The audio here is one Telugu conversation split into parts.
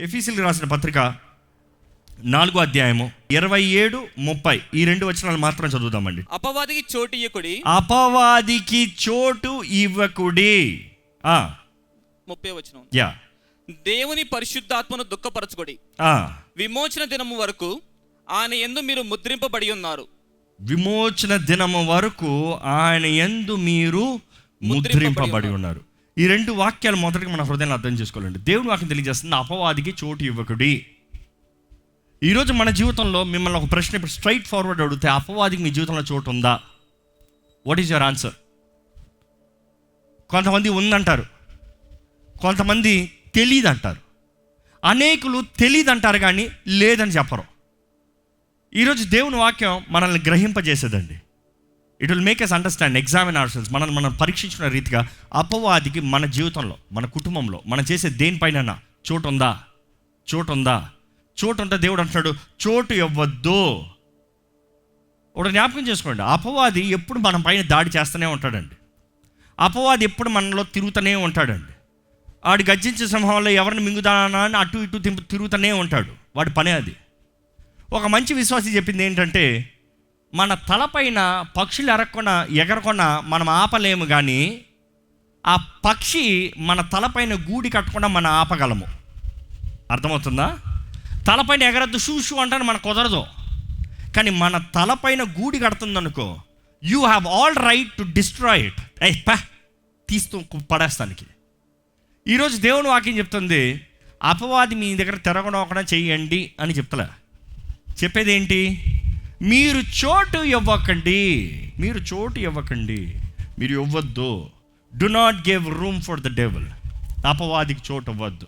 ఎఫెసీయులకు రాసిన పత్రిక 4వ అధ్యాయము 27-30 ఈ 2 వచనాలు మాత్రం చదువుదామండి. అపవాదికి చోటు ఇవ్వకుడి. అపవాదికి చోటు ఇవ్వకుడి. 30వ వచనం. దేవుని పరిశుద్ధాత్మను దుఃఖపరచుకోడి. విమోచన దినము వరకు ఆయన యందు మీరు ముద్రింపబడి ఉన్నారు. విమోచన దినము వరకు ఆయన యందు మీరు ముద్రింపబడి ఉన్నారు. ఈ 2 వాక్యాలు మొదటిగా మన హృదయాన్ని అర్థం చేసుకోవాలండి. దేవుని వాక్యం తెలియజేస్తుంది, అపవాదికి చోటు ఇవ్వకుడి. ఈరోజు మన జీవితంలో మిమ్మల్ని ఒక ప్రశ్న ఇప్పుడు స్ట్రైట్ ఫార్వర్డ్ అడిగితే, అపవాదికి మీ జీవితంలో చోటు ఉందా? What is your answer? కొంతమంది ఉందంటారు, కొంతమంది తెలీదు అంటారు, అనేకులు తెలీదు అంటారు కానీ లేదని చెప్పరు. ఈరోజు దేవుని వాక్యం మనల్ని గ్రహింపజేసేదండి. It will make us understand, examine ourselves. మనం పరీక్షించిన రీతిగా అపవాదికి మన జీవితంలో, మన కుటుంబంలో, మనం చేసే దేనిపైన చోటు ఉందా? చోటు ఉందా? చోటు ఉంటే దేవుడు అంటున్నాడు, చోటు ఇవ్వద్దు. ఒకటి జ్ఞాపకం చేసుకోండి, అపవాది ఎప్పుడు మన పైన దాడి చేస్తూనే ఉంటాడండి. అపవాది ఎప్పుడు మనలో తిరుగుతూనే ఉంటాడండి. వాడు గర్జించే సింహంలో ఎవరిని మింగుదానా అని అటు ఇటు తిరుగుతూనే ఉంటాడు. వాడి పనే అది. ఒక మంచి విశ్వాసి చెప్పింది ఏంటంటే, మన తలపైన పక్షులు ఎగరకుండా మనం ఆపలేము, కానీ ఆ పక్షి మన తలపైన గూడి కట్టకుండా మనం ఆపగలము. అర్థమవుతుందా? తలపైన ఎగరద్దు షూ అంటే మనకు కుదరదు, కానీ మన తలపైన గూడి కడుతుందనుకో, you have all right to destroy it. తీస్తూ పడేస్తానికి. ఈరోజు దేవుని వాక్యం చెప్తుంది, అపవాది మీ దగ్గర తిరగనోకుండా చెయ్యండి అని చెప్తలే. చెప్పేది ఏంటి? మీరు చోటు ఇవ్వకండి. మీరు చోటు ఇవ్వకండి, మీరు ఇవ్వద్దు. Do not give room for the devil. అపవాదికి చోటు ఇవ్వద్దు.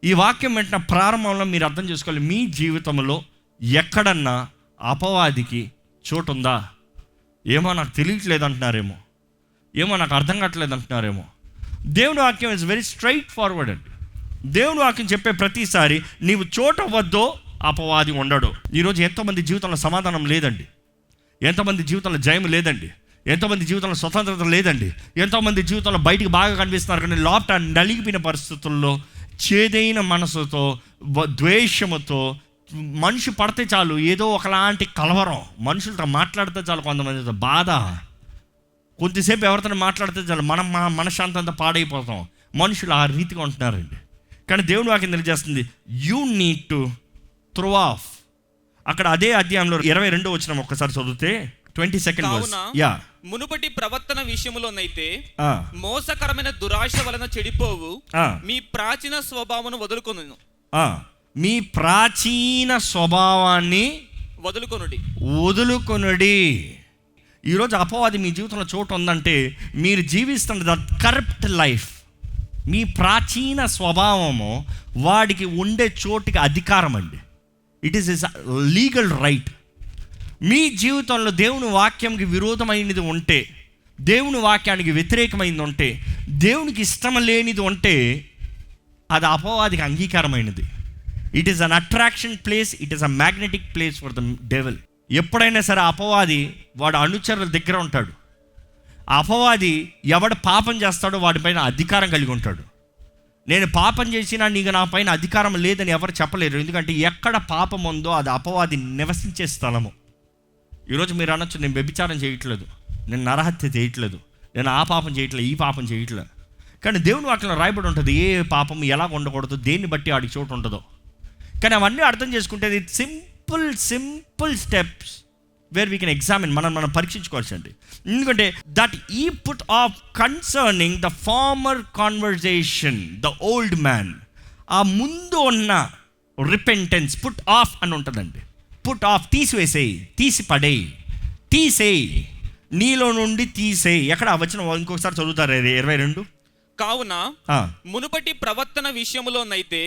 ఈ వాక్యం వెంటనే ప్రారంభంలో మీరు అర్థం చేసుకోవాలి, మీ జీవితంలో ఎక్కడన్నా అపవాదికి చోటు ఉందా? ఏమో నాకు తెలియట్లేదు అంటున్నారేమో, ఏమో నాకు అర్థం కావట్లేదు అంటున్నారేమో. దేవుని వాక్యం ఇస్ వెరీ స్ట్రైట్ ఫార్వర్డ్ అండి. దేవుని వాక్యం చెప్పే ప్రతిసారి నీవు చోటు ఇవ్వద్దో అపవాది ఉండడు. ఈరోజు ఎంతోమంది జీవితంలో సమాధానం లేదండి, ఎంతోమంది జీవితంలో జయం లేదండి, ఎంతోమంది జీవితంలో స్వతంత్రత లేదండి, ఎంతోమంది జీవితంలో బయటికి బాగా కనిపిస్తున్నారు కానీ లోపల నలిగిపోయిన పరిస్థితుల్లో, చేదైన మనసుతో, ద్వేషముతో, మనిషి పడితే చాలు ఏదో ఒకలాంటి కలవరం, మనుషులతో మాట్లాడితే చాలు కొంతమందితో బాధ, కొద్దిసేపు ఎవరితో మాట్లాడితే చాలు మనం మనశ్శాంతి అంతా పాడైపోతాం. మనుషులు ఆ రీతిగా ఉంటున్నారండి. కానీ దేవుని వాక్యం తెలియజేస్తుంది, you need to throw of. అక్కడ అదే అధ్యాయంలో 22వ వచనం ఒక్కసారి చదివితే 22nd verse. మునుపటి ప్రవర్తన విషయములోనైతే మోసకరమైన దురాశ వలన చెడిపోవు మీ ప్రాచీన స్వభావమును వదులుకొనును. మీ ప్రాచీన స్వభావాన్ని వదులుకొనుడి. ఈరోజు అపవాది మీ జీవితంలో చోటు ఉందంటే, మీరు జీవిస్తున్న దట్ కరప్ట్ లైఫ్, మీ ప్రాచీన స్వభావము వాడికి ఉండే చోటుకి అధికారం అండి. It is is legal right. మీ జీవితంలో దేవుని వాక్యంకి విరోధమైనది ఉంటే, దేవుని వాక్యానికి వ్యతిరేకమైనది ఉంటే, దేవునికి ఇష్టం లేనిది ఉంటే, అది అపవాదికి అంగీకారమైనది. It is an attraction place, it is a magnetic place for the devil. ఎప్పుడైనా సరే అపవాది వాడు అనుచరుల దగ్గర ఉంటాడు. అపవాది ఎవడు పాపం చేస్తాడో వాడిపైన అధికారం కలిగి ఉంటాడు. నేను పాపం చేసినా నీకు నా పైన అధికారం లేదని ఎవరు చెప్పలేరు. ఎందుకంటే ఎక్కడ పాపం ఉందో అది అపవాది నివసించే స్థలము. ఈరోజు మీరు అనొచ్చు, నేను వ్యభిచారం చేయట్లేదు, నేను నరహత్య చేయట్లేదు, నేను ఆ పాపం చేయట్లేదు, ఈ పాపం చేయట్లేదు. కానీ దేవుని వాక్యంలో రాయబడి ఉంటుంది ఏ పాపం ఎలా ఉండకూడదు, దేన్ని బట్టి ఆడికి చోటు ఉంటుందో. కానీ అవన్నీ అర్థం చేసుకుంటే simple steps where we can examine, మనం పరీక్షించుకోవాల్సింది. ఎందుకంటే that ye put off concerning the former conversation the old man, ఆ ముందు ఉన్న రిపెంటెన్స్ పుట్ ఆఫ్ అని ఉంటుందండి. పుట్ ఆఫ్ తీసివేసేయి, తీసేయి, నీలో నుండి తీసేయి. ఎక్కడ వచ్చిన ఇంకొకసారి చదువుతారు 22. కావున మునుపటి ప్రవర్తన విషయములోనైతే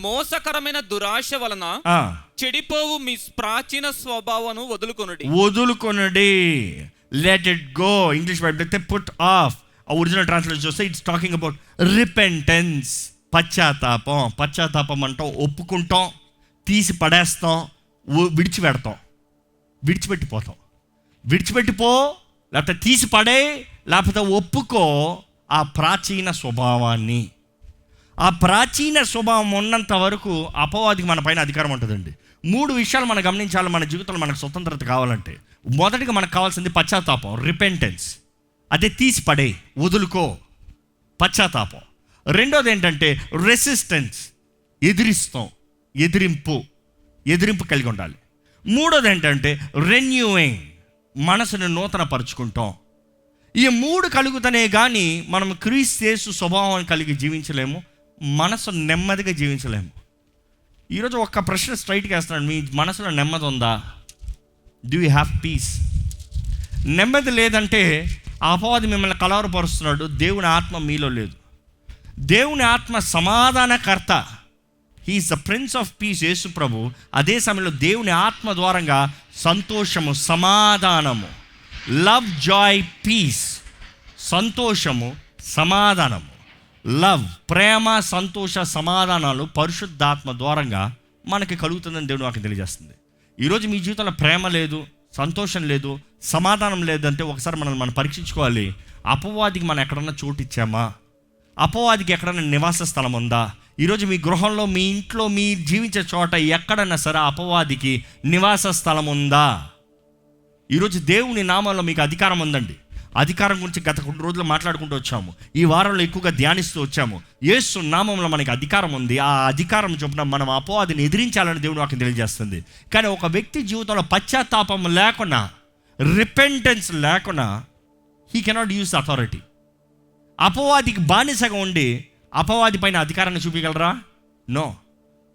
మోసకరమైన దురాశ వలన చెడిపోవు మీ ప్రాచీన స్వభావమును వదులుకొనుడి. Let it go. English Bible అయితే పుట్ ఆఫ్. ఒరిజినల్ ట్రాన్స్లేషన్ చూస్తే ఇట్స్ టాకింగ్ అబౌట్ రిపెంటెన్స్, పశ్చాత్తాపం అంటాం, ఒప్పుకుంటాం, తీసి పడేస్తాం, విడిచిపెట్టిపో, లేకపోతే తీసి పడే, లేకపోతే ఒప్పుకో ఆ ప్రాచీన స్వభావాన్ని. ఆ ప్రాచీన స్వభావం ఉన్నంత వరకు అపవాదికి మన పైన అధికారం ఉంటుందండి. 3 విషయాలు మనం గమనించాలి మన జీవితంలో మనకు స్వతంత్రత కావాలంటే. మొదటిగా మనకు కావాల్సింది పశ్చాత్తాపం, రిపెంటెన్స్. అదే తీసి పడే, వదులుకో, పశ్చాత్తాపం. రెండోది ఏంటంటే రెసిస్టెన్స్, ఎదిరిస్తాం, ఎదిరింపు కలిగి ఉండాలి. మూడోది ఏంటంటే రెన్యూయింగ్, మనసును నూతన పరుచుకుంటాం. ఈ 3 కలుగుతనే కానీ మనం క్రీస్తు యేసు స్వభావం కలిగి జీవించలేము, మనసు నెమ్మదిగా జీవించలేము. ఈరోజు ఒక్క ప్రశ్న స్ట్రైట్గా వేస్తున్నాను, మీ మనసులో నెమ్మది ఉందా? Do you have piece? నెమ్మది లేదంటే అపవాది మిమ్మల్ని కలవరపరుస్తున్నాడు. దేవుని ఆత్మ మీలో లేదు. దేవుని ఆత్మ సమాధానకర్త, he is the prince of peace, Yesu ప్రభు. అదే సమయంలో దేవుని ఆత్మ ద్వారంగా సంతోషము, సమాధానము, లవ్, జాయ్, పీస్, సంతోషము, సమాధానము, లవ్, ప్రేమ, సంతోష, సమాధానాలు పరిశుద్ధాత్మ ద్వారంగా మనకి కలుగుతుందని దేవుడు నాకు తెలియజేస్తుంది. ఈరోజు మీ జీవితంలో ప్రేమ లేదు, సంతోషం లేదు, సమాధానం లేదంటే ఒకసారి మనం పరీక్షించుకోవాలి. అపవాదికి మనం ఎక్కడన్నా చోటు ఇచ్చామా? అపవాదికి ఎక్కడన్నా నివాస స్థలం ఉందా? ఈరోజు మీ గృహంలో, మీ ఇంట్లో, మీ జీవించే చోట ఎక్కడన్నా సరే అపవాదికి నివాస స్థలం ఉందా? ఈరోజు దేవుని నామంలో మీకు అధికారం ఉందండి. అధికారం గురించి గత కొన్ని రోజులు మాట్లాడుకుంటూ వచ్చాము, ఈ వారంలో ఎక్కువగా ధ్యానిస్తూ వచ్చాము. యేసు నామంలో మనకి అధికారం ఉంది. ఆ అధికారం చొప్పున మనం అపవాదిని ఎదిరించాలని దేవుడు నాకు తెలియజేస్తుంది. కానీ ఒక వ్యక్తి జీవితంలో పశ్చాత్తాపం లేకుండా, రిపెంటెన్స్ లేకుండా, హీ కెనాట్ యూజ్ అథారిటీ. అపవాదికి బానిసగా ఉండి అపవాది పైన అధికారాన్ని చూపించగలరా? నో.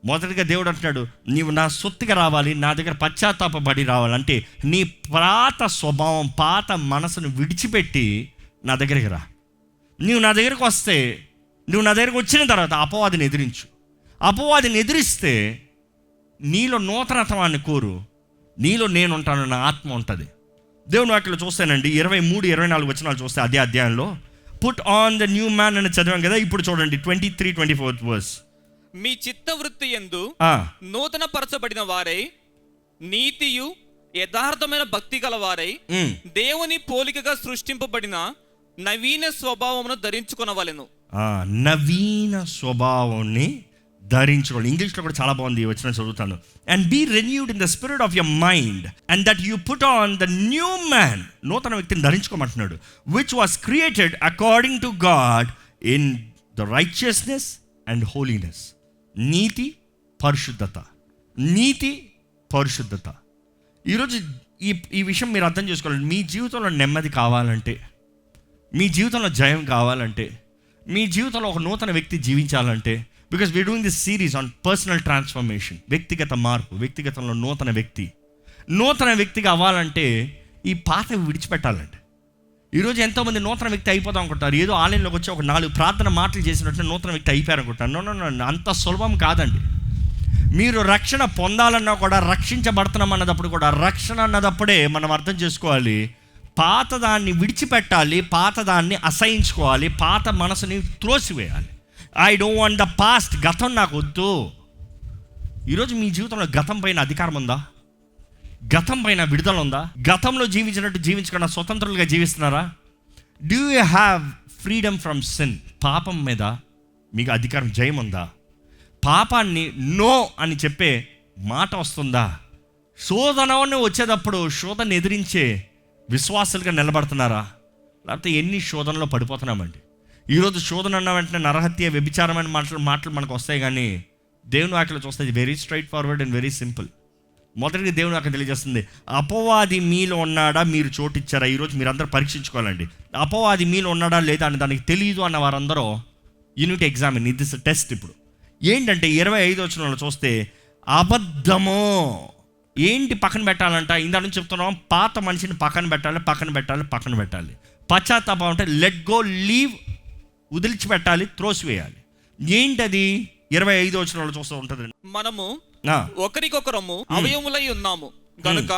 మొదటిగా దేవుడు అంటున్నాడు, నీవు నా సొత్తుగా రావాలి, నా దగ్గర పశ్చాత్తాపడి రావాలంటే నీ పాత స్వభావం, పాత మనసును విడిచిపెట్టి నా దగ్గరికి రా. నువ్వు నా దగ్గరకు వస్తే, నువ్వు నా దగ్గరకు వచ్చిన తర్వాత అపవాదిని ఎదిరించు. అపవాదిని ఎదిరిస్తే నీలో నూతనత్వాన్ని కోరు, నీలో నేను ఉంటాను, నా ఆత్మ ఉంటుంది. దేవుని వాక్యంలో చూస్తానండి, 23-24 వచనాలు చూస్తే అదే అధ్యాయంలో put on the new man అని చదివాం కదా. ఇప్పుడు చూడండి 23-24 వర్స్. మీ చిత్తవృత్తి యందు నూతన పరచబడిన వారై, నీతియు యథార్థమైన భక్తి గల వారై, దేవుని పోలికగా సృష్టింపబడిన నవీన స్వభావమును ధరించుకొనవలెను. నవీన స్వభావాన్ని ధరించుకోవాలి. ఇంగ్లీష్లో కూడా చాలా బాగుంది, వచ్చిన చదువుతాను. And be renewed in the spirit of your mind and that you put on the new man, నూతన వ్యక్తిని ధరించుకోమంటున్నాడు. Which was created according to God in the righteousness and holiness. నీతి, పరిశుద్ధత, నీతి, పరిశుద్ధత. ఈరోజు ఈ విషయం మీరు అర్థం చేసుకోవాలి. మీ జీవితంలో నెమ్మది కావాలంటే, మీ జీవితంలో జయం కావాలంటే, మీ జీవితంలో ఒక నూతన వ్యక్తి జీవించాలంటే, because we are doing this series on personal transformation, వ్యక్తిగత మార్పు, వ్యక్తిగతంలో నూతన వ్యక్తిగా అవ్వాలంటే ఈ పాతవి విడిచిపెట్టాలండి. ఈరోజు ఎంతోమంది నూతన వ్యక్తి అయిపోతాం అనుకుంటారు. ఏదో ఆలయంలోకి వచ్చి ఒక 4 ప్రార్థన మాటలు చేసినట్టు నూతన వ్యక్తి అయిపోయారనుకుంటారు. నో, అంత సులభం కాదండి. మీరు రక్షణ పొందాలన్నా కూడా, రక్షించబడుతున్నాం అన్నదప్పుడు కూడా, రక్షణ అన్నదప్పుడే మనం అర్థం చేసుకోవాలి, పాతదాన్ని విడిచిపెట్టాలి, పాతదాన్ని అసహించుకోవాలి, పాత మనసుని త్రోసివేయాలి. I don't want the past, గతం నాకు వద్దు. ఈరోజు మీ జీవితంలో గతం పైన అధికారం ఉందా? గతం పైన విడుదల ఉందా? గతంలో జీవించినట్టు జీవించకుండా స్వతంత్రులుగా జీవిస్తున్నారా? Do you have freedom from sin? పాపం మీద మీకు అధికారం, జయం ఉందా? పాపాన్ని నో అని చెప్పే మాట వస్తుందా? శోధనని వచ్చేటప్పుడు శోధన ఎదిరించే విశ్వాసులుగా నిలబడుతున్నారా? లేకపోతే ఎన్ని శోధనలో పడిపోతున్నామండి. ఈరోజు శోధన అన్న వెంటనే నరహత్య, వ్యభిచారమైన మాటలు మనకు వస్తాయి. కానీ దేవుని వాక్యలో చూస్తే very straight forward and very simple. మొదటిగా దేవుని వాక్యం తెలియజేస్తుంది, అపవాది మీలో ఉన్నాడా, మీరు చోటిచ్చారా? ఈరోజు మీరు అందరూ పరీక్షించుకోవాలండి. అపవాది మీలో ఉన్నాడా లేదా అని దానికి తెలియదు అన్న వారందరూ యూనిట్ ఎగ్జామిన్, ఇది టెస్ట్. ఇప్పుడు ఏంటంటే 25వ వచనంలో చూస్తే అబద్ధము ఏంటి పక్కన పెట్టాలంట. ఇందా నుంచి చెప్తున్నాం, పాత మనిషిని పక్కన పెట్టాలి. పశ్చాత్తాపం అంటే లెట్ గో, లీవ్, వదిలిచిపెట్టాలి, త్రోసివేయాలి. ఏంటది? 25వ వచనంలో చూస్తూ ఉంటుంది, మనము ఒకరికొకరము అవయములై ఉన్నాము గనుక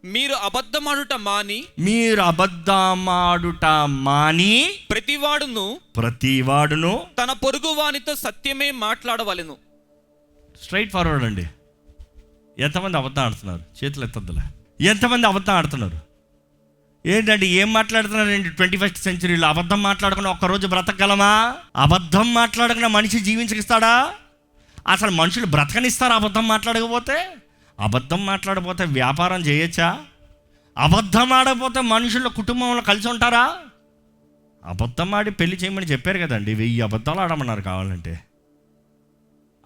మీరు అబద్ధమాడుట మాని ప్రతివాడును తన పొరుగు వానితో సత్యమే మాట్లాడవలెను. స్ట్రైట్ ఫార్వర్డ్ అండి. ఎంతమంది అబద్ధం ఆడుతున్నారు? చేతులు ఎత్తద్దులే. ఎంతమంది అబద్ధం ఆడుతున్నారు? ఏంటంటే ఏం మాట్లాడుతున్నారండి 21st సెంచరీలో? అబద్ధం మాట్లాడకుండా ఒక్కరోజు బ్రతకగలమా? అబద్ధం మాట్లాడకుండా మనిషి జీవించగిస్తాడా? అసలు మనుషులు బ్రతకనిస్తారా అబద్ధం మాట్లాడకపోతే? అబద్ధం మాట్లాడకపోతే వ్యాపారం చేయొచ్చా? అబద్ధం ఆడకపోతే మనుషుల కుటుంబంలో కలిసి ఉంటారా? అబద్ధం ఆడి పెళ్లి చేయమని చెప్పారు కదండి, 1000 అబద్ధాలు ఆడమన్నారు. కావాలంటే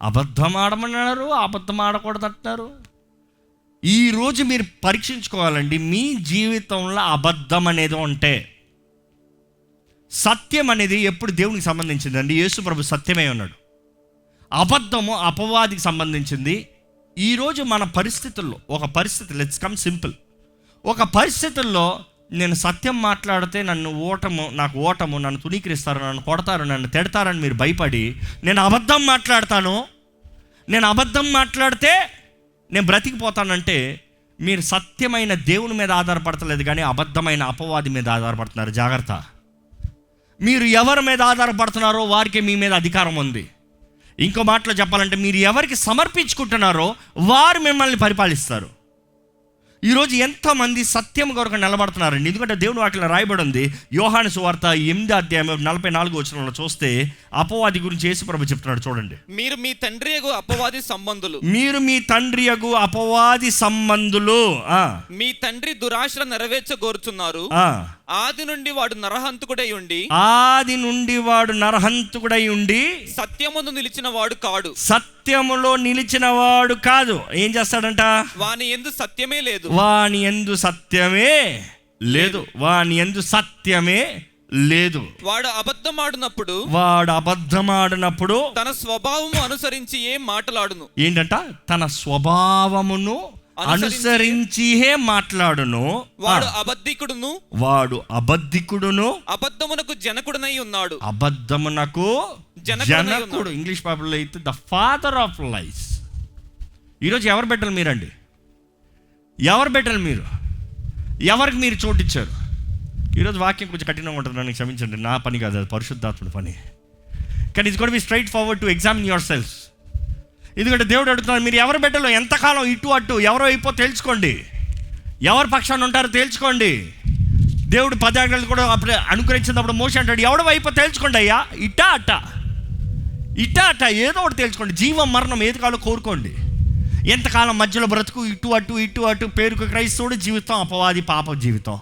అబద్ధం ఆడమన్నారు, అబద్ధం ఆడకూడదు అంటున్నారు. ఈరోజు మీరు పరీక్షించుకోవాలండి, మీ జీవితంలో అబద్ధం అనేది ఉంటే. సత్యం అనేది ఎప్పుడు దేవునికి సంబంధించిందండి? యేసు ప్రభు సత్యమే ఉన్నాడు. అబద్ధము అపవాదికి సంబంధించింది. ఈరోజు మన పరిస్థితుల్లో ఒక పరిస్థితి, లెట్స్ కమ్ సింపుల్, ఒక పరిస్థితుల్లో నేను సత్యం మాట్లాడితే నాకు ఓటము, నన్ను తుణీకరిస్తారు, నన్ను కొడతారు, నన్ను తిడతారని మీరు భయపడి నేను అబద్ధం మాట్లాడతాను, నేను అబద్ధం మాట్లాడితే నేను బ్రతికిపోతానంటే మీరు సత్యమైన దేవుని మీద ఆధారపడతలేదు, కానీ అబద్ధమైన అపవాది మీద ఆధారపడుతున్నారు. జాగ్రత్త. మీరు ఎవరి మీద ఆధారపడుతున్నారో వారికి మీ మీద అధికారం ఉంది. ఇంకో మాటలో చెప్పాలంటే, మీరు ఎవరికి సమర్పించుకుంటున్నారో వారు మిమ్మల్ని పరిపాలిస్తారు. ఈరోజు ఎంతమంది సత్యం కొరకు నిలబడుతున్నారండి? ఎందుకంటే దేవుని వాక్యంలో రాయబడి ఉంది, యోహాను సువార్త 8వ అధ్యాయం 44వ వచనంలో చూస్తే అపవాది గురించి యేసు ప్రభు చెప్తున్నాడు. చూడండి, మీరు మీ తండ్రియగు అపవాది సంబంధులు, మీరు మీ తండ్రియగు అపవాది సంబంధులు, మీ తండ్రి దురాశ నెరవేర్చగోరుచున్నారు. ఆది నుండి వాడు నరహంతకుడై ఉండి సత్యమును నిలిచిన వాడు కాడు. సత్యములో నిలిచిన వాడు కాదు. ఏం చేస్తాడంట? వాని యందు సత్యమే లేదు. వాని యందు సత్యమే లేదు. వాడు అబద్ధమాడినప్పుడు తన స్వభావము అనుసరించి ఏం మాట్లాడును. ఏంటంట? తన స్వభావమును అనుసరించి మాట్లాడును. వాడు అబద్ధికుడును అబద్ధమునకు జనకుడునై ఉన్నాడు. అబద్ధమునకు జనకుడు. ఇంగ్లీష్ బైబిల్లో అయితే ద ఫాదర్ ఆఫ్ లైస్. ఈరోజు ఎవరు బిడ్డలు మీరండి? ఎవరు బిడ్డలు మీరు? ఎవరికి మీరు చోటిచ్చారు? ఈరోజు వాక్యం కొంచెం కఠినంగా ఉంటుంది, నన్ను క్షమించండి, నా పని కాదు, అది పరిశుద్ధాత్ముడి పని. కానీ it's got be straight forward to examine your selves. ఎందుకంటే దేవుడు అడుగుతున్నారు, మీరు ఎవరి బిడ్డలో ఎంతకాలం ఇటు అటు ఎవరో అయిపో తేల్చుకోండి, ఎవరి పక్షాన్ని ఉంటారో తేల్చుకోండి. దేవుడు 10 ఆజ్ఞలు కూడా అప్పుడు అనుగ్రహించినప్పుడు మోషే అంటాడు, ఎవడో అయిపో తేల్చుకోండి అయ్యా, ఇట్టా అట్ట ఏదో ఒకటి తేల్చుకోండి. జీవం మరణం ఏది కాలో కోరుకోండి. ఎంతకాలం మధ్యలో బ్రతుకు, ఇటు అటు పేరుకు క్రైస్తవుడు జీవితం, అపవాది పాప జీవితం.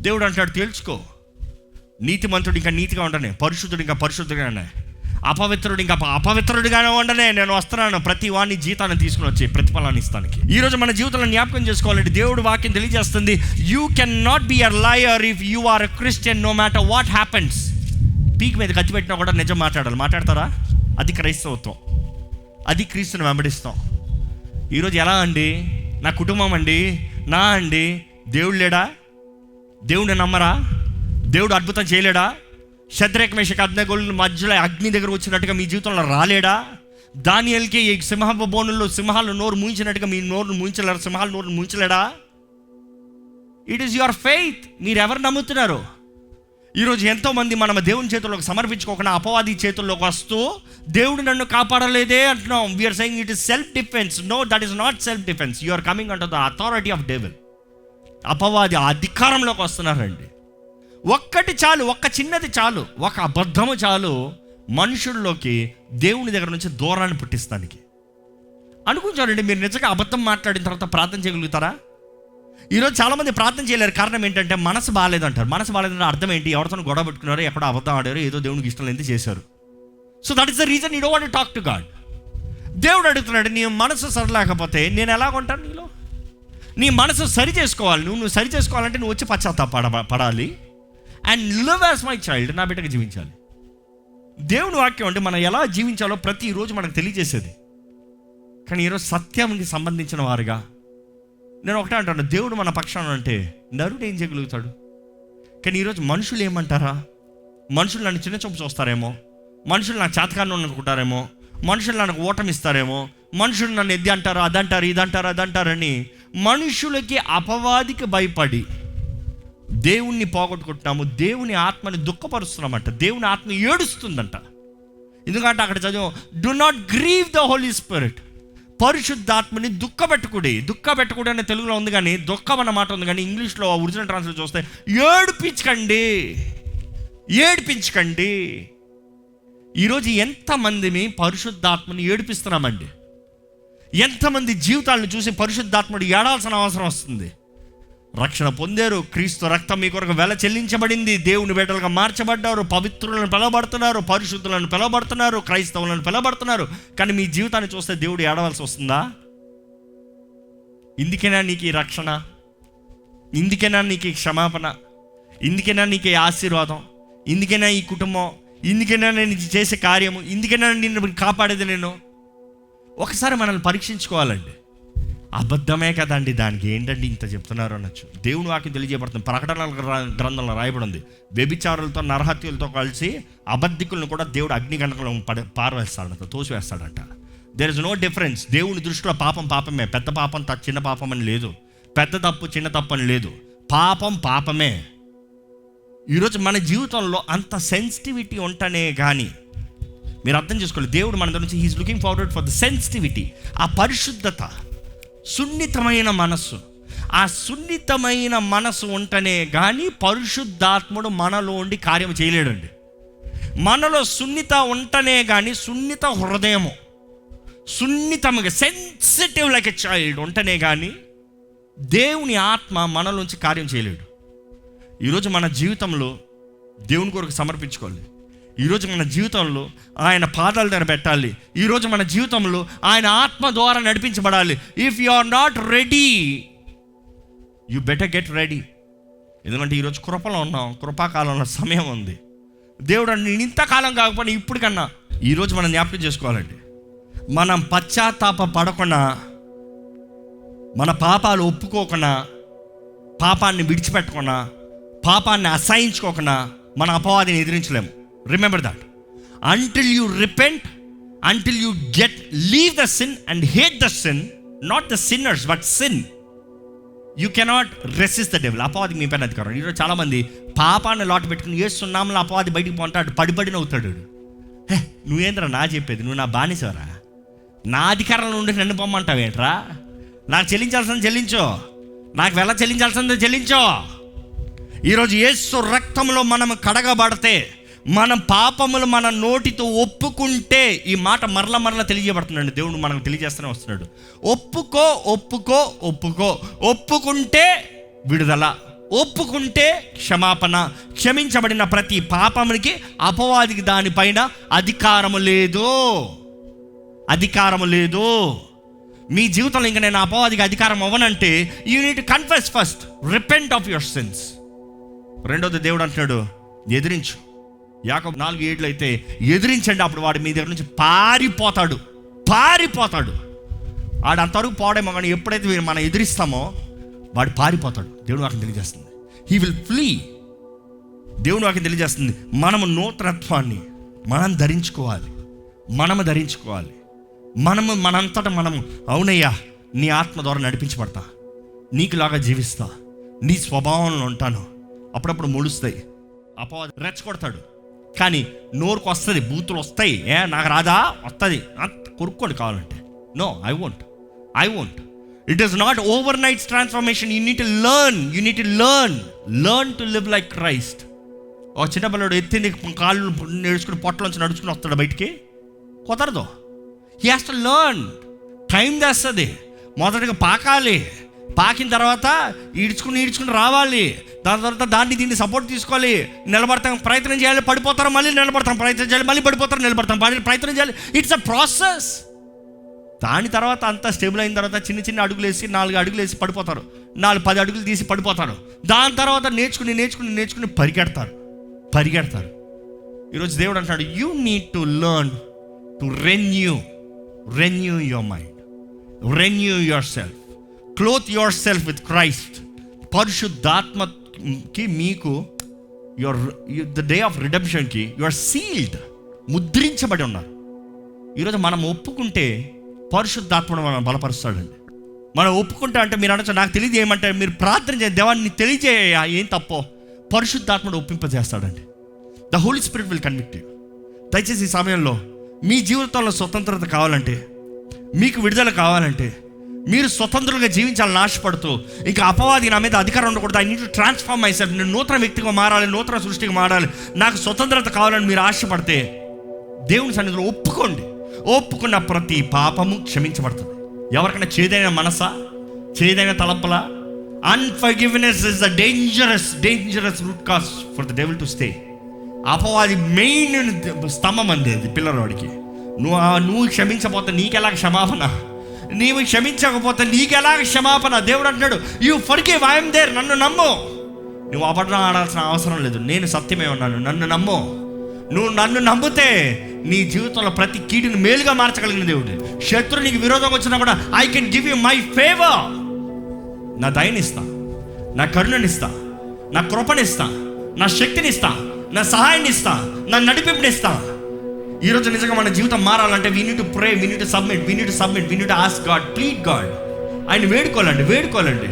దేవుడు అంటాడు, తేల్చుకో. నీతిమంతుడు ఇంకా నీతిగా ఉండనే, పరిశుద్ధుడు ఇంకా పరిశుద్ధుడుగానే, అపవిత్రుడు ఇంకా అపవిత్రుడిగానే ఉండనే నేను వస్తున్నాను, ప్రతి వాడిని జీతాన్ని తీసుకుని వచ్చి ప్రతిఫలాన్ని ఇస్తానికి. ఈరోజు మన జీవితంలో జ్ఞాపకం చేసుకోవాలంటే దేవుడు వాక్యం తెలియజేస్తుంది, you can not be a liar if you are a Christian, no matter what happens. పీక్ మీద కత్తి పెట్టినా కూడా నిజం మాట్లాడాలి. మాట్లాడతారా? అది క్రైస్తవత్వం, అది క్రీస్తుని వెంబడిస్తాం. ఈరోజు ఎలా అండి? నా కుటుంబం అండి, దేవుడు లేడా? దేవుడిని నమ్మరా? దేవుడు అద్భుతం చేయలేడా? శద్రక్ మేషక్ అబ్దెనగోల మధ్యలో అగ్ని దగ్గర వచ్చినట్టుగా మీ జీవితంలో రాలేడా? దానియేలుకి ఈ సింహపు బోనుల్లో సింహాలు నోరు మూయించినట్టుగా మీ నోరు మూయించలేరు, సింహాలు నోరు మూయించలేడా? It is your faith. మీరు ఎవరు నమ్ముతున్నారు? ఈరోజు ఎంతోమంది మనం దేవుని చేతుల్లోకి సమర్పించుకోకుండా అపవాది చేతుల్లోకి వస్తూ దేవుడు నన్ను కాపాడలేదే అంటున్నాం. We are saying it is self defense. No, that is not self defense. You are coming under the authority of devil. అపవాది అధికారంలోకి వస్తున్నారండి. ఒక్కటి చాలు, ఒక్క చిన్నది చాలు, ఒక అబద్ధము చాలు మనుషుల్లోకి దేవుని దగ్గర నుంచి దూరాన్ని పుట్టిస్తానికి. అనుకుంటారండి, మీరు నిజంగా అబద్ధం మాట్లాడిన తర్వాత ప్రార్థన చేయగలుగుతారా? ఈరోజు చాలామంది ప్రార్థన చేయలేరు. కారణం ఏంటంటే మనసు బాగాలేదంటారు. మనసు బాగాలేదంటే అర్థం ఏంటి? ఎవరితో గొడవ పెట్టుకున్నారో, ఎక్కడో అబద్ధం ఆడారో, ఏదో దేవునికి ఇష్టం లేని చేశారు. So that is the reason you don't want to talk to God. దేవుడు అడుగుతున్నాడు, నీ మనసు సరిలేకపోతే నేను ఎలా కొంటాను నీలో? నీ మనసు సరి చేసుకోవాలి. నువ్వు సరి చేసుకోవాలంటే నువ్వు వచ్చి పశ్చాత్తాపడాలి. And live as my child, నా బిడ్డగా జీవించాలి. దేవుని వాక్యం అంటే మనం ఎలా జీవించాలో ప్రతిరోజు మనకు తెలియజేసేది. కానీ ఈరోజు సత్యానికి సంబంధించిన వారుగా నేను ఒకటే అంటాను, దేవుడు మన పక్షాన అంటే నరుడు ఏం చేయగలుగుతాడు? కానీ ఈరోజు మనుషులు ఏమంటారా? మనుషులు నన్ను చిన్న చూపు చూస్తారేమో, మనుషులు నాకు చేతకాన్ని అనుకుంటారేమో, మనుషులు నాకు ఓటమిస్తారేమో, మనుషులు నన్ను ఎద్ది అంటారు, అదంటారు, అదంటారని మనుషులకి అపవాదికి భయపడి దేవుణ్ణి పోగొట్టుకుంటున్నాము. దేవుని ఆత్మని దుఃఖపరుస్తున్నామంట. దేవుని ఆత్మ ఏడుస్తుందంట. ఎందుకంటే అక్కడ చదివాం, do not grieve the Holy Spirit. పరిశుద్ధాత్మని దుఃఖపెట్టుకుడి అనే తెలుగులో ఉంది, కానీ దుఃఖం అన్న మాట ఉంది, కానీ ఇంగ్లీష్లో ఒరిజినల్ ట్రాన్స్లేట్ చూస్తే ఏడిపించకండి. ఈరోజు ఎంతమందిని పరిశుద్ధాత్మని ఏడిపిస్తున్నామండి? ఎంతమంది జీవితాలను చూసి పరిశుద్ధాత్ముడు ఏడాల్సిన అవసరం వస్తుంది? రక్షణ పొందారు, క్రీస్తు రక్తం మీ కొరకు వెల చెల్లించబడింది, దేవుని బిడ్డలుగా మార్చబడ్డారు, పవిత్రులను పిలవబడుతున్నారు, పరిశుద్ధులను పిలవబడుతున్నారు, క్రైస్తవులను పిలవబడుతున్నారు. కానీ మీ జీవితాన్ని చూస్తే దేవుడు ఏడవలసి వస్తుందా? ఇందుకేనా నీకు ఈ రక్షణ? ఇందుకేనా నీకు ఈ క్షమాపణ? ఇందుకేనా నీకు ఈ ఆశీర్వాదం? ఇందుకేనా ఈ కుటుంబం? ఇందుకేనా నేను చేసే కార్యము? ఇందుకేనా నిన్ను కాపాడేది? నేను ఒకసారి మనల్ని పరీక్షించుకోవాలండి. అబద్ధమే కదండి, దానికి ఏంటండి ఇంత చెప్తున్నారు అనొచ్చు. దేవుని వాక్యం తెలియజేయబడుతుంది. ప్రకటనల గ్రంథంలో రాయబడి ఉంది, వ్యభిచారులతో నరహత్యులతో కలిసి అబద్ధికులను కూడా దేవుడు అగ్నిగండకం పారవేస్తాడంట, తోసివేస్తాడంట. There is no difference. దేవుని దృష్టిలో పాపం పాపమే. పెద్ద పాపం చిన్న పాపం అని లేదు, పెద్ద తప్పు చిన్న తప్పు అని లేదు. పాపం పాపమే. ఈరోజు మన జీవితంలో అంత సెన్సిటివిటీ ఉంటనే కానీ మీరు అర్థం చేసుకోవాలి, దేవుడు మన దగ్గర నుంచి he is looking forward for the sensitivity, ఆ పరిశుద్ధత, సున్నితమైన మనస్సు. ఆ సున్నితమైన మనసు ఉంటనే కానీ పరిశుద్ధాత్ముడు మనలో ఉండి కార్యం చేయలేడండి. మనలో సున్నిత ఉంటనే కానీ, సున్నిత హృదయము, సున్నితముగా సెన్సిటివ్ లైక్ ఎ చైల్డ్ ఉంటనే కానీ దేవుని ఆత్మ మనలోంచి కార్యం చేయలేడు. ఈరోజు మన జీవితంలో దేవుని కొరకు సమర్పించుకోవాలి. ఈరోజు మన జీవితంలో ఆయన పాదాల దగ్గర పెట్టాలి. ఈరోజు మన జీవితంలో ఆయన ఆత్మ ద్వారా నడిపించబడాలి. If you are not ready, you better get ready. ఎందుకంటే ఈరోజు కృపలో ఉన్నాం, కృపాకాలంలో సమయం ఉంది. దేవుడు నేను ఇంతకాలం కాకపోయినా ఇప్పుడు కన్నా ఈరోజు మనం జ్ఞాపకం చేసుకోవాలండి. మనం పశ్చాత్తాప పడకుండా, మన పాపాలు ఒప్పుకోకుండా, పాపాన్ని విడిచిపెట్టకుండా, పాపాన్ని అసహించుకోకుండా మన అపవాదిని ఎదిరించలేము. Remember that. Until you repent, until you leave the sin and hate the sin, not the sinners but sin, you cannot resist the devil. అపవాదికి మీ పైన అధికారం. ఈరోజు చాలామంది పాపాన్ని లాటు పెట్టుకుని ఏస్తున్నాంలో అపవాది బయటికి పోంటాడు, పడిపడిన అవుతాడు. నువ్వేంద్రా నా చెప్పేది? నువ్వు నా బానిసవరా? నా అధికారంలో ఉండి నన్ను పొమ్మంటావేంట్రా? నాకు చెల్లించాల్సింది చెల్లించో, నాకు వెల చెల్లించాల్సింది చెల్లించో. ఈరోజు యేసు రక్తంలో మనం కడగబడితే, మనం పాపములు మన నోటితో ఒప్పుకుంటే, ఈ మాట మరల తెలియజేయబడుతుందండి. దేవుడు మనకు తెలియజేస్తూనే వస్తున్నాడు. ఒప్పుకుంటే విడుదల, ఒప్పుకుంటే క్షమాపణ. క్షమించబడిన ప్రతి పాపమునికి అపవాదికి దానిపైన అధికారము లేదు. మీ జీవితంలో ఇంకా నేను అపవాదికి అధికారం అవ్వనంటే you need to confess first, repent of your sins. రెండోది దేవుడు అంటున్నాడు, ఎదిరించు. యాకోబు 4:7 అయితే ఎదిరించండి, అప్పుడు వాడు మీ దగ్గర నుంచి పారిపోతాడు. వాడు అంతవరకు పోవడేమో, కానీ ఎప్పుడైతే మనం ఎదిరిస్తామో వాడు పారిపోతాడు. దేవుడు వాక్యం తెలియజేస్తుంది, హీ విల్ ఫ్లీ. దేవుడు వాక్యం తెలియజేస్తుంది, మనము నూతనత్వాన్ని ధరించుకోవాలి. మనంతటా మనము అవునయ్యా నీ ఆత్మ ద్వారా నడిపించబడతా, నీకులాగా జీవిస్తా, నీ స్వభావంలో ఉంటాను. అప్పుడప్పుడు ముడుస్తాయి, అపవాది రెచ్చగొడతాడు, కానీ నోరుకు వస్తుంది, బూతులు వస్తాయి. నాకు రాదా? వస్తుంది, కొరుక్కోండి కావాలంటే. No, I won't. It is not over nights transformation. You need to learn to live like Christ. ఒక చిన్న పిల్లడు ఎత్తింది కాళ్ళు నేర్చుకుని పొట్టలోంచి నడుచుకుని వస్తాడు బయటికి, కుదరదు. He has to learn. Time చేస్తుంది. మొదటగా పాకిన తర్వాత ఈడ్చుకుని రావాలి. దాని తర్వాత దీన్ని సపోర్ట్ తీసుకోవాలి. నిలబడతాం, ప్రయత్నం చేయాలి, పడిపోతారు, మళ్ళీ నిలబడతాం, ప్రయత్నం చేయాలి, మళ్ళీ పడిపోతారు, నిలబడతాం, ప్రయత్నం చేయాలి. It's a process. దాని తర్వాత అంతా స్టేబుల్ అయిన తర్వాత చిన్న అడుగులు వేసి 4 అడుగులు వేసి పడిపోతారు, 4-10 అడుగులు తీసి పడిపోతారు. దాని తర్వాత నేర్చుకుని పరిగెడతారు. ఈరోజు దేవుడు అంటాడు, you need to learn to renew your mind, renew yourself, clothe yourself with Christ. పరిశుద్ధాత్మకి మీకు ద డే ఆఫ్ రిడెంప్షన్కి యు ఆర్ సీల్డ్, ముద్రించబడి ఉన్నారు. ఈరోజు మనం ఒప్పుకుంటే పరిశుద్ధాత్మను మనం బలపరుస్తాడండి. మనం ఒప్పుకుంటా అంటే మీరు అనొచ్చు, నాకు తెలియజేయమంటే మీరు ప్రార్థన చేయండి, దేవాన్ని తెలియజేయ ఏం తప్పో. పరిశుద్ధాత్మను ఒప్పింపజేస్తాడండి. The Holy Spirit will convict you. దయచేసి ఈ సమయంలో మీ జీవితంలో స్వతంత్రత కావాలంటే మీకు విడుదల కావాలంటే, మీరు స్వతంత్రంగా జీవించాలని ఆశపడుతూ, ఇంకా అపవాది నా మీద అధికారం ఉండకూడదు, I need to transform my self, నేను నూతన వ్యక్తిగా మారాలి, నూతన సృష్టిగా మారాలి, నాకు స్వతంత్రత కావాలని మీరు ఆశపడితే దేవుని సన్నిధిలో ఒప్పుకున్న ప్రతి పాపము క్షమించబడుతుంది. ఎవరికైనా చేదైన మనసా, చేదైన తలంపలా? Unforgiveness is the dangerous root cause for the devil to stay. అపవాది మెయిన్ స్తంభం అంది అది పిల్లవాడికి. నువ్వు క్షమించకపోతే నీకెలా క్షమాపణ, నీవు క్షమించకపోతే నీకెలా క్షమాపణ? దేవుడు అంటున్నాడు, you forgive, I am there, నన్ను నమ్ము. నువ్వు అబద్ధం ఆడాల్సిన అవసరం లేదు, నేను సత్యమే ఉన్నాను, నన్ను నమ్ము. నువ్వు నన్ను నమ్మితే నీ జీవితంలో ప్రతి కీడుని మేలుగా మార్చగలిగిన దేవుడు. శత్రువు నీకు విరోధంగా వచ్చినా కూడా I can give you my favour. నా దయనిస్తా, నా కరుణనిస్తా, నా కృపనిస్తా, నా శక్తినిస్తా, నా సహాయాన్ని ఇస్తా, నా నడిపింపునిస్తా. ఈరోజు నిజంగా మన జీవితం మారాలంటే we need to pray, we need to submit, we need to ask God, plead God. ఆయన వేడుకోవాలండి.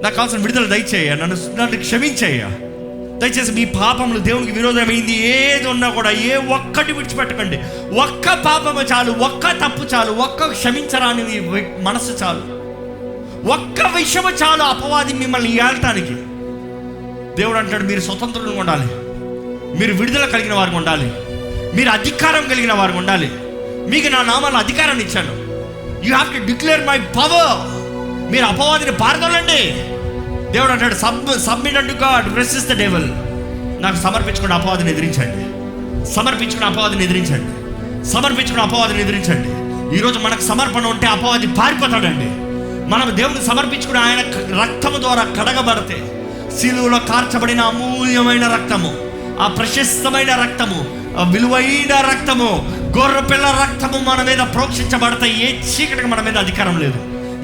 నాకు కావాల్సిన విడుదల దయచేయ, నన్ను క్షమించేయ. దయచేసి మీ పాపములు దేవునికి విరోధమైంది ఏది ఉన్నా కూడా ఏ ఒక్కటి విడిచిపెట్టకండి. ఒక్క పాపము చాలు, ఒక్క తప్పు చాలు, ఒక్క క్షమించరాని మనసు చాలు, ఒక్క విషయము చాలు అపవాది మిమ్మల్ని ఏల్టానికి. దేవుడు అంటాడు, మీరు స్వతంత్రంగా ఉండాలి, మీరు విడుదల కలిగిన వారికి ఉండాలి, మీరు అధికారం కలిగిన వారికి ఉండాలి. మీకు నా నామాల అధికారాన్ని ఇచ్చాను. You have to declare my power. మీరు అపవాదిని పారదోలండి. దేవుడు అంటాడు, submit unto God, resist the devil. నాకు సమర్పించుకున్న అపవాదిని ఎదిరించండి, అపవాదిని ఎదిరించండి. ఈరోజు మనకు సమర్పణ ఉంటే అపవాది పారిపోతాడండి. మనం దేవుని సమర్పించుకుని ఆయన రక్తము ద్వారా కడగబడితే, శిలువలో కార్చబడిన అమూల్యమైన రక్తము, ఆ ప్రశస్తమైన రక్తము, ఆ విలువైన రక్తము, గొర్రెపిల్ల రక్తము మన మీద ప్రోక్షించబడతాయి. ఏ చీకటికి మన మీద అధికారం లేదు,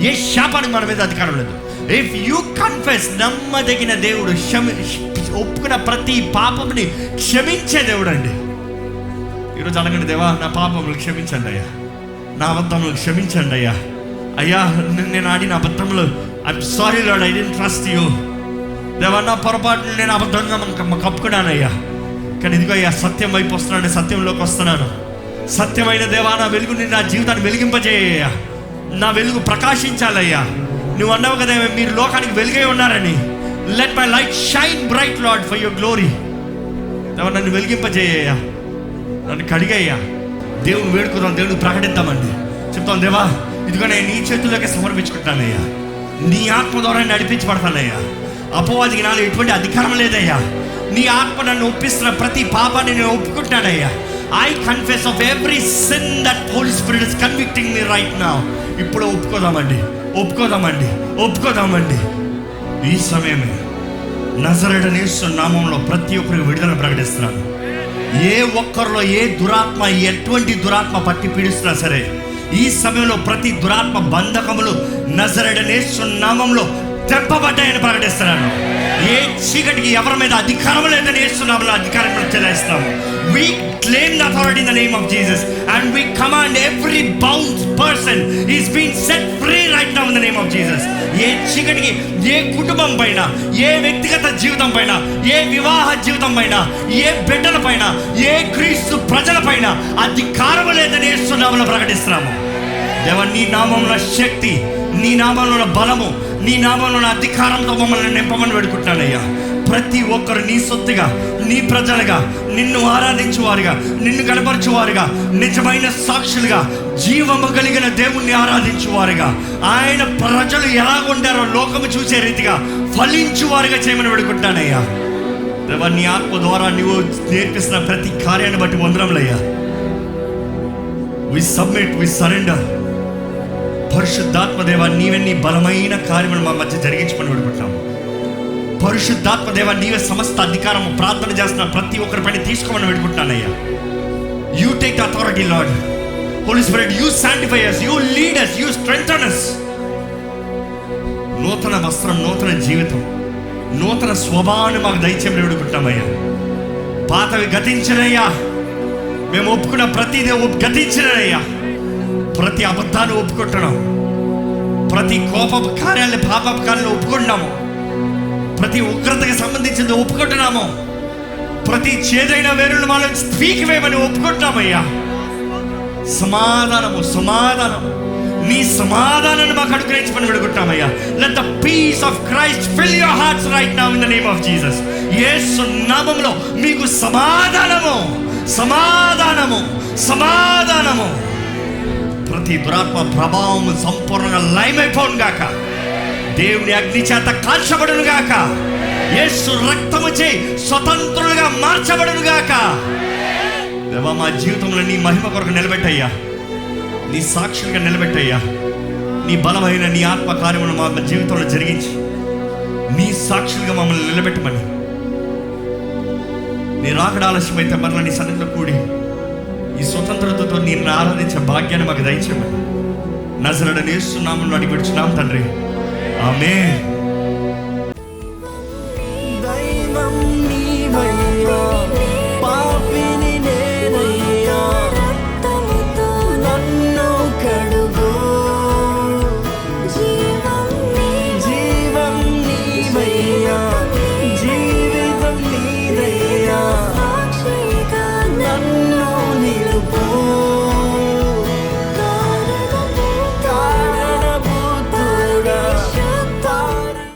ఏ శాపానికి మన మీద అధికారం లేదు. ఇఫ్ యూ కన్ఫెస్, నమ్మదగిన దేవుడు, ఒప్పుకున్న ప్రతి పాపముని క్షమించే దేవుడు అండి. ఈరోజు అనగండి, దేవా నా పాపములు క్షమించండి అయ్యా, నా అబద్ధములు క్షమించండి అయ్యా. అయ్యా నేను ఆడిన అబద్ధములు, I'm sorry Lord, I didn't trust you. దేవా నా పొరపాటు నేను అబద్ధంగా కప్పుకున్నానయ్యా, కానీ ఇదిగో అయ్యా సత్యం వైపు వస్తున్నాను, సత్యంలోకి వస్తున్నాను. సత్యమైన దేవా నా వెలుగుని, నా జీవితాన్ని వెలిగింపజేయ్యా, నా వెలుగు ప్రకాశించాలయ్యా. నువ్వు అన్నావు కదా మీరు లోకానికి వెలుగై ఉన్నారని. Let my light shine bright lord for your glory. దేవా నన్ను వెలిగింపజేయ్యా, నన్ను కడిగయ్యా. దేవుని వేడుకుందాం, దేవుని ప్రకటిద్దామండి. చెప్తాం, దేవా ఇదిగో నేను నీ చేతుల్లోకి సమర్పించుకుంటానయ్యా, నీ ఆత్మ ద్వారా నడిపించబడతానయ్యా. అపవాదికి నాలో ఎటువంటి అధికారం లేదయ్యా. నీ ఆత్మ నన్ను ఒప్పిస్తున్న ప్రతి పాపాన్ని నేను ఒప్పుకుంటానయ్యా. I confess of every sin that Holy Spirit is convicting me right now. ఇప్పుడు ఒప్పుకోదామండి. ఈ సమయమే నజరేయుడైన యేసు నామములో ప్రతి ఒక్కరికి విడుదల ప్రకటిస్తున్నాను. ఏ ఒక్కరిలో ఏ దురాత్మ, ఎటువంటి దురాత్మ పట్టి పీడిస్తున్నా సరే, ఈ సమయంలో ప్రతి దురాత్మ బంధకములు నజరేయుడైన యేసు నామములో తెంపబడ్డాయని ప్రకటిస్తున్నాను. ఏ చీకటికి ఎవరి మీద అధికారం లేదని యేసు నామములో అధికారం చెల్లిస్తున్నాము. We claim the authority in the name of Jesus and we command every bound person is being set free right now in the name of Jesus. ఏ చీకటికి, ఏ కుటుంబం పైన, ఏ వ్యక్తిగత జీవితం పైన, ఏ వివాహ జీవితం పైన, ఏ బిడ్డల పైన, ఏ క్రీస్తు ప్రజల పైన అధికారం లేదని యేసు నామములో ప్రకటిస్తున్నాము. దేవా నీ నామములో శక్తి, నీ నామములో బలము, నీ నామములో అధికారంతో మమ్మల్ని నింపమని వేడుకుంటున్నానయ్యా. ప్రతి ఒక్కరు నీ సొత్తుగా, నీ ప్రజలుగా, నిన్ను ఆరాధించువారుగా, నిన్ను కనపరచువారుగా, నిజమైన సాక్షులుగా, జీవము కలిగిన దేవుణ్ణి ఆరాధించువారుగా, ఆయన ప్రజలు ఎలా ఉంటారో లోకము చూసే రీతిగా ఫలించువారుగా చేయమని వేడుకుంటానయ్యా. దేవా నీ ఆత్మ ద్వారా నువ్వు నేర్పిస్తున్న ప్రతి కార్యాన్ని బట్టి వందనములయ్యా. We submit, we surrender. పరిశుద్ధాత్మ దేవా నీవే నీ బలమైన కార్యములు మా మధ్య జరిగించుకొని వేడుకుంటాము. పరిశుద్ధాత్మ దేవా నీవే సమస్త అధికారము, ప్రార్థన చేస్తున్న ప్రతి ఒక్కరి పైన తీసుకోమని వేడుకుంటున్నానయ్యా. You take the authority Lord. Holy Spirit, you sanctify us, you lead us, you strengthen us. నూతన వస్త్రం, నూతన జీవితం, నూతన స్వభావాన్ని మాకు దయచేయమని వేడుకుంటామయ్యా. పాతవి గతించినయ్యా, మేము ఒప్పుకున్న ప్రతిదీ గతించినయ్యా. ప్రతి అబద్ధాన్ని ఒప్పుకుంటున్నాం, ప్రతి కోప కార్యాలని, పాప కార్యాలను ఒప్పుకుంటున్నాము, ప్రతి ఉగ్రతకి సంబంధించింది ఒప్పుకుంటున్నాము, ప్రతి చేదైన వేరును మనం పీకివేయమని ఒప్పుకుంటున్నామయ్యా. సమాధానము, సమాధానము. నీ సమాధానాన్ని మాకు అనుగ్రహించమని వేడుకుంటున్నామయ్యా. Let the peace of Christ fill your hearts right now in the name of Jesus. Yesu నామములో మీకు సమాధానము, సమాధానము, సమాధానము. ప్రతి దురాత్మ ప్రభావం సంపూర్ణంగా లయమైపోను గాక. దేవుని అగ్ని చేత కాల్చబడును గాక. యేసు రక్తము చే స్వతంత్రులుగా మార్చబడును గాక. దేవా, మా జీవితంలో నీ మహిమ కొరకు నిలబెట్టయ్యా. నీ సాక్షులుగా నిలబెట్టయ్యా. నీ బలమైన నీ ఆత్మ కార్యమును మా జీవితంలో జరిగించి నీ సాక్షులుగా మమ్మల్ని నిలబెట్టమని. నీ రాకడ ఆలస్యమైతే మరలా నీ సన్నిధిలో కూడి ఈ స్వతంత్రతతో నిన్ను ఆరాధించే భాగ్యాన్ని మాకు దయచేయమని నజరేయుడైన యేసు నామములో అడిగి పెడుచున్నాం తండ్రి. ఆమేన్.